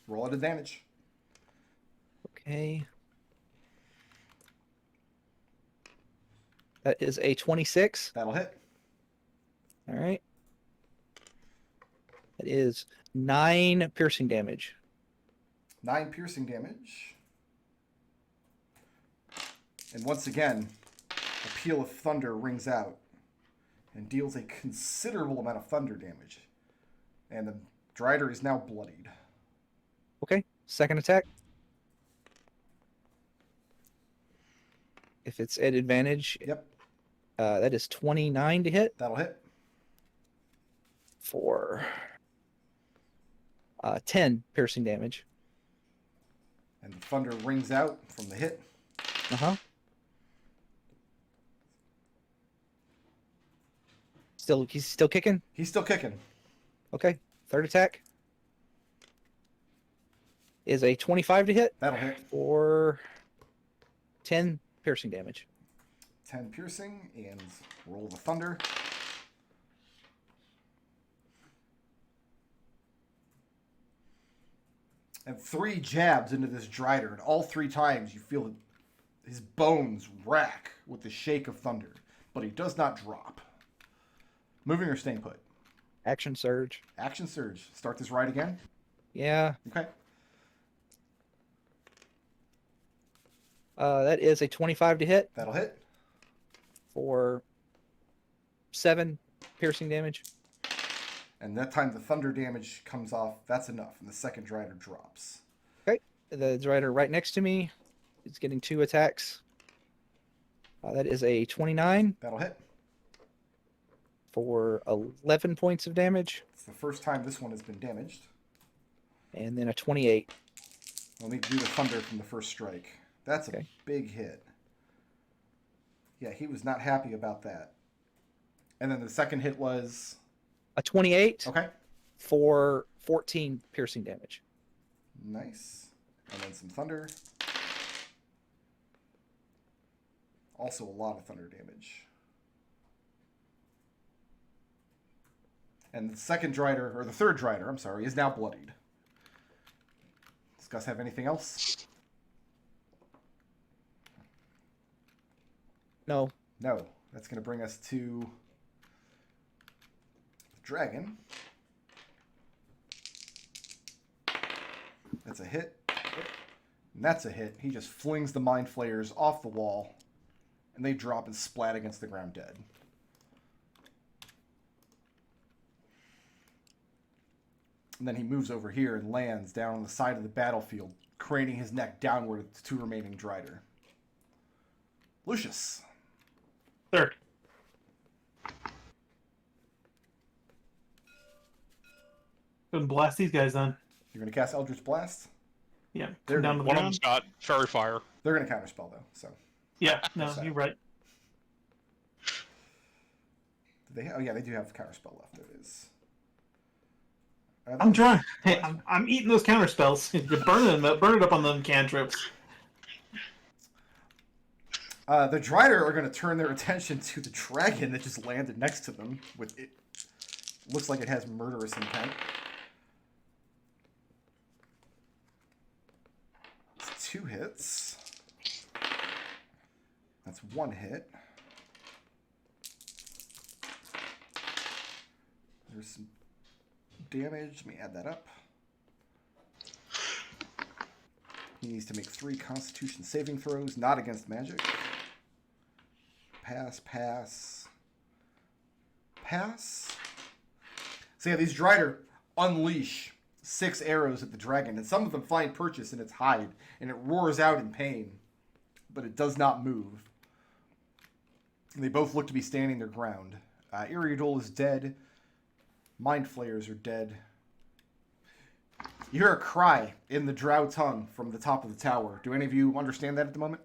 Roll at advantage. Okay. That is a 26. That'll hit. All right. That is 9 piercing damage. 9 piercing damage. And once again, a peal of thunder rings out and deals a considerable amount of thunder damage. And the Drider is now bloodied. Okay. Second attack. If it's at advantage, Yep, that is 29 to hit that'll hit. for 10 piercing damage. And the thunder rings out from the hit. Uh-huh. He's still kicking? He's still kicking. Okay. Third attack is a 25 to hit That'll hit. for 10 piercing damage. 10 piercing, and roll the thunder. And 3 jabs into this Drider, and all 3 times you feel his bones rack with the shake of thunder, but he does not drop. Moving or staying put? Action surge. Action surge. Start this ride again. Yeah. Okay. That is a 25 to hit That'll hit. for 7 piercing damage. And that time the thunder damage comes off. That's enough. And the second Drider drops. Okay. The Drider right next to me is getting 2 attacks. That is a 29 That'll hit. for 11 points of damage. It's the first time this one has been damaged. And then a 28. We'll need to do the thunder from the first strike. That's a Okay. big hit. Yeah, he was not happy about that. And then the second hit was... A 28 Okay. for 14 piercing damage. Nice. And then some thunder. Also a lot of thunder damage. And the second Drider, or the third Drider, I'm sorry, is now bloodied. Does Gus have anything else? No. No. That's going to bring us to the dragon. That's a hit. And that's a hit. He just flings the Mind Flayers off the wall, and they drop and splat against the ground dead. And then he moves over here and lands down on the side of the battlefield, craning his neck downward at the 2 remaining Drider. Lucius. Third. Go and blast these guys then. You're going to cast Eldritch Blast? Yeah. They're Come down to the One of ground. them's got Fairy Fire. They're going to counterspell, though. So, Yeah, no, Sorry. you're right. do they? Oh yeah, they do have counterspell left. There it is. I'm trying. Hey, I'm eating those counter spells. You're burning them. Burn it up on them cantrips. The Drider are going to turn their attention to the dragon that just landed next to them. With it, looks like it has murderous intent. It's 2 hits. That's 1 hit. There's some damage. Let me add that up. He needs to make 3 Constitution saving throws, not against magic. Pass, pass, pass. So yeah, these Drider unleash 6 arrows at the dragon, and some of them find purchase in its hide, and it roars out in pain, but it does not move. And they both look to be standing their ground. Iriadol is dead. Mind Flayers are dead. You hear a cry in the drow tongue from the top of the tower. Do any of you understand that at the moment?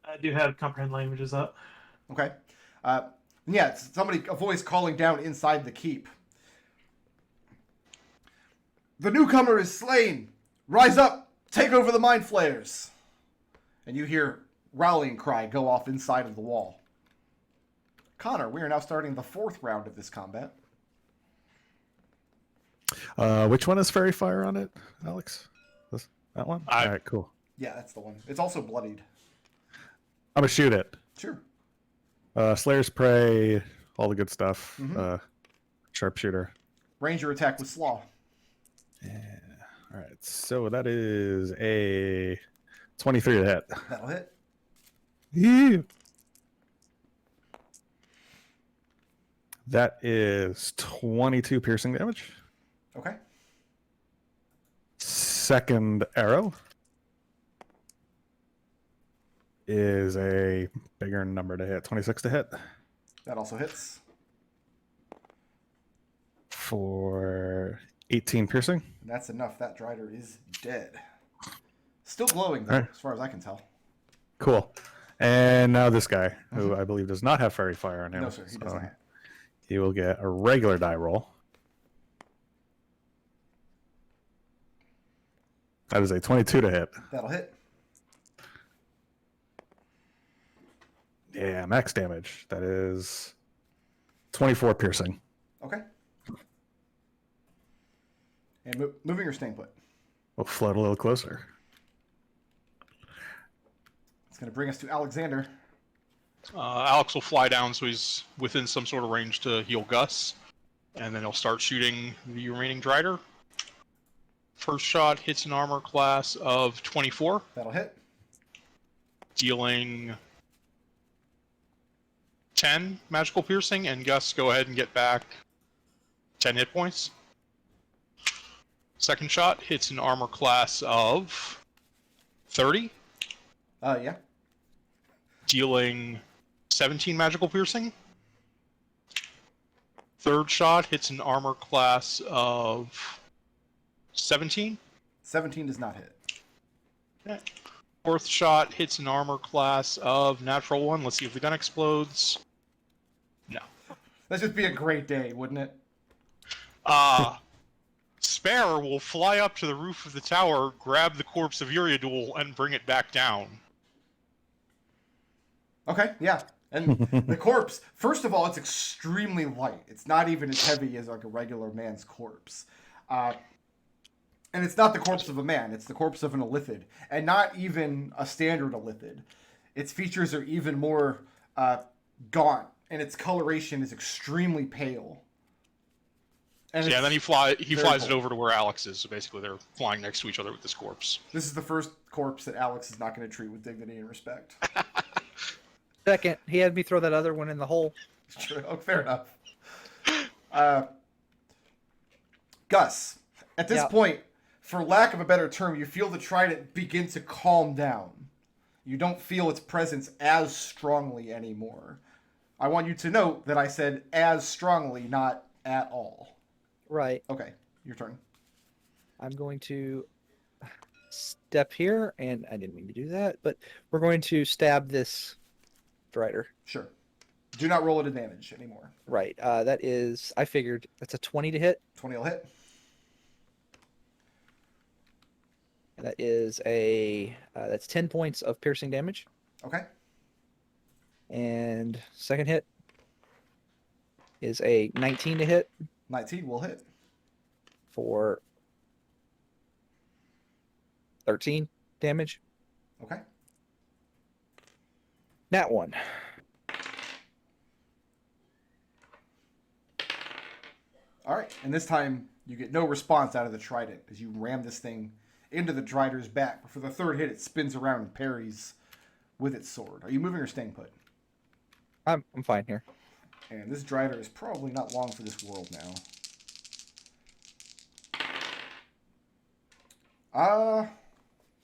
I do have comprehend languages up. Okay. Yeah, it's a voice calling down inside the keep. The newcomer is slain. Rise up. Take over the Mind Flayers. And you hear rallying cry go off inside of the wall. Connor, we are now starting the 4th round of this combat. Which one has Fairy Fire on it, Alex? That one? All right, cool. Yeah, that's the one. It's also bloodied. I'm going to shoot it. Sure. Slayer's Prey, all the good stuff. Mhm. Sharpshooter. Ranger attack with Slaw. Yeah. All right, so that is a 23 to hit. That'll hit. Yeah. That is 22 piercing damage. Okay. Second arrow is a bigger number to hit. 26 to hit That also hits. for 18 piercing. And that's enough. That Drider is dead. Still glowing, though, Alright. as far as I can tell. Cool. And now this guy, who I believe does not have fairy fire on him. No, sir, he does not. He will get a regular die roll. That is a 22 to hit. That'll hit. Yeah, max damage. That is 24 piercing. Okay. And moving or staying put? We'll float a little closer. It's going to bring us to Alexander. Alex will fly down so he's within some sort of range to heal Gus. And then he'll start shooting the remaining Drider. First shot hits an armor class of 24. That'll hit. Dealing 10 magical piercing. And Gus, go ahead and get back 10 hit points. Second shot hits an armor class of 30. Yeah. Dealing 17 magical piercing. Third shot hits an armor class of 17. 17 does not hit. Okay. Fourth shot hits an armor class of natural 1. Let's see if the gun explodes. No. That'd just be a great day, wouldn't it? Spare will fly up to the roof of the tower, grab the corpse of Uriadul, and bring it back down. Okay, yeah. And the corpse, first of all, it's extremely light. It's not even as heavy as like a regular man's corpse. And it's not the corpse of a man. It's the corpse of an Illithid. And not even a standard Illithid. Its features are even more gaunt. And its coloration is extremely pale. And Yeah, it's then he flies it cool. over to where Alex is. So basically they're flying next to each other with this corpse. This is the first corpse that Alex is not going to treat with dignity and respect. Second, he had me throw that other one in the hole. It's true. Oh, fair enough. Gus, at this point, for lack of a better term, you feel the trident begin to calm down. You don't feel its presence as strongly anymore. I want you to note that I said as strongly, not at all. Right. Okay, your turn. I'm going to step here, and I didn't mean to do that, but we're going to stab this Drider. Sure. Do not roll at advantage anymore. Right. That is, I figured, that's a 20 to hit. 20 will hit. And that is that's 10 points of piercing damage. Okay. And second hit is a 19 to hit 19 will hit. for 13 damage. Okay. That one. All right, and this time you get no response out of the trident as you ram this thing into the Drider's back. But for the third hit, it spins around and parries with its sword. Are you moving or staying put? I'm fine here. And this Drider is probably not long for this world now.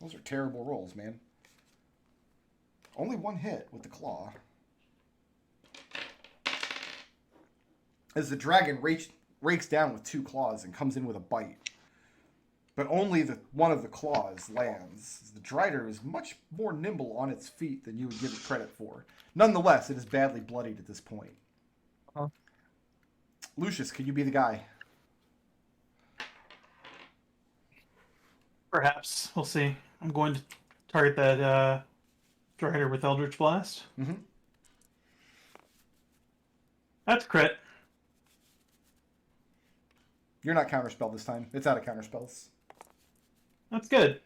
Those are terrible rolls, man. Only one hit with the claw. As the dragon rakes down with two claws and comes in with a bite. But only one of the claws lands. The Drider is much more nimble on its feet than you would give it credit for. Nonetheless, it is badly bloodied at this point. Uh-huh. Lucius, could you be the guy? Perhaps. We'll see. I'm going to target that Drider with Eldritch Blast. Mm-hmm. That's a crit. You're not counterspell this time. It's out of counterspells. That's good.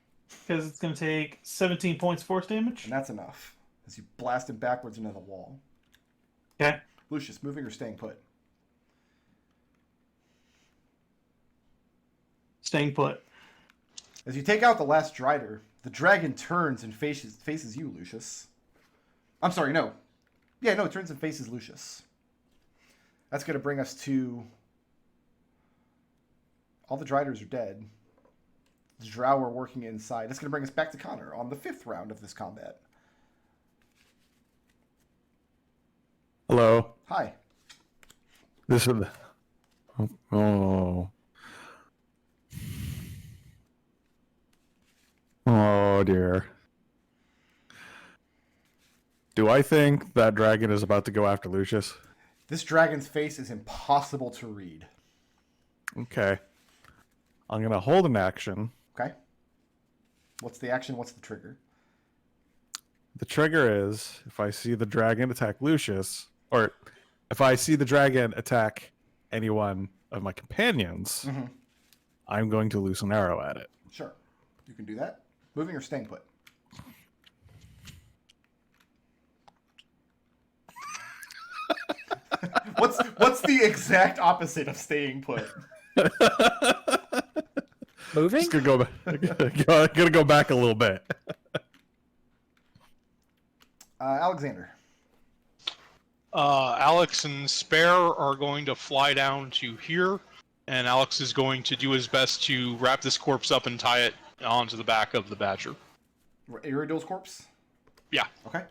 Because it's going to take 17 points force damage. And that's enough. As you blast him backwards into the wall. Okay. Lucius, moving or staying put? Staying put. As you take out the last Drider, the dragon turns and faces you, Lucius. I'm sorry, no. Yeah, no, it turns and faces Lucius. That's going to bring us to... All the Driders are dead. The Drow are working inside. That's going to bring us back to Connor on the 5th round of this combat. Hello. Hi. This is... Oh. Oh dear. Do I think that dragon is about to go after Lucius? This dragon's face is impossible to read. Okay. I'm going to hold an action. Okay. What's the action? What's the trigger? The trigger is if I see the dragon attack Lucius, or if I see the dragon attack any one of my companions, I'm going to loose an arrow at it. Sure. You can do that. Moving or staying put? What's the exact opposite of staying put? Moving? Just gonna go back a little bit. Alexander. Alex and Spare are going to fly down to here, and Alex is going to do his best to wrap this corpse up and tie it onto the back of the Badger. Iridil's corpse? Yeah. Okay.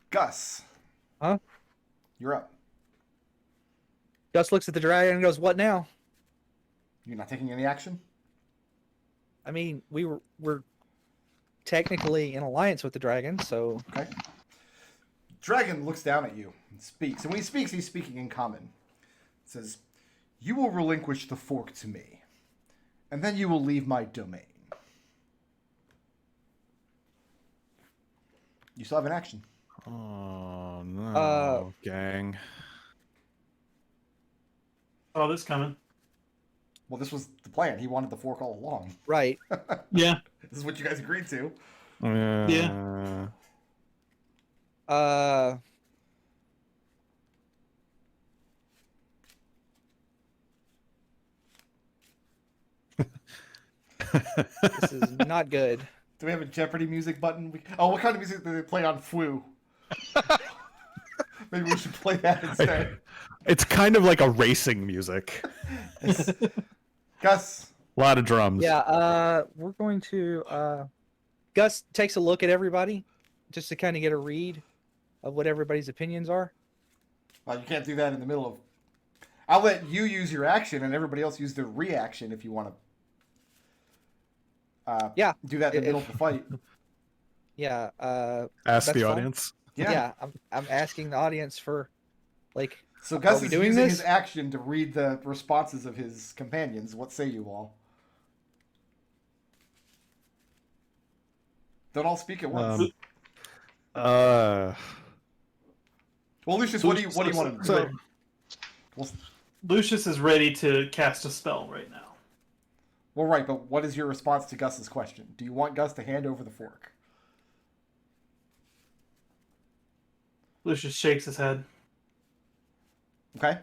Gus. Huh? You're up. Gus looks at the dragon and goes, "What now?" You're not taking any action? I mean, we're technically in alliance with the dragon, so Okay. Dragon looks down at you and speaks. And when he speaks, he's speaking in common. It says, "You will relinquish the fork to me, and then you will leave my domain." You still have an action. Oh no, gang. Oh, this coming. Well, this was the plan. He wanted the fork all along. right. Yeah. This is what you guys agreed to. Yeah. This is not good. Do we have a Jeopardy music button? What kind of music do they play on Flu? Maybe we should play that instead. It's kind of like a racing music. Gus. A lot of drums. Yeah, we're going to Gus takes a look at everybody just to kind of get a read of what everybody's opinions are. Well, you can't do that in the middle of... I'll let you use your action and everybody else use their reaction if you want to do that in the middle of the fight. Yeah, Ask that's the fine. audience. Yeah, I'm asking the audience for, like, So Gus we is doing using this? his action to read the responses of his companions. What say you all? Don't all speak at once. Uh, Well, Lucius, what do you want to do? so Lucius is ready to cast a spell right now. Well, right, but what is your response to Gus's question? Do you want Gus to hand over the fork? Lucius shakes his head. Okay.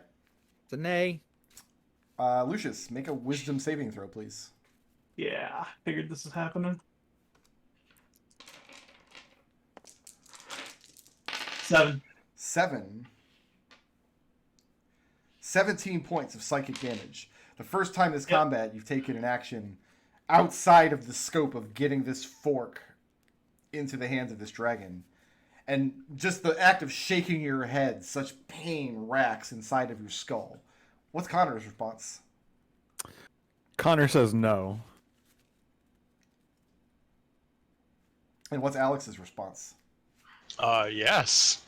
it's a nay. Lucius, make a wisdom saving throw, please. Yeah, figured this is happening. 7. 17 points of psychic damage. The first time this combat, you've taken an action outside of the scope of getting this fork into the hands of this dragon. And just the act of shaking your head, such pain racks inside of your skull. What's Connor's response? Connor says no. And what's Alex's response? Yes.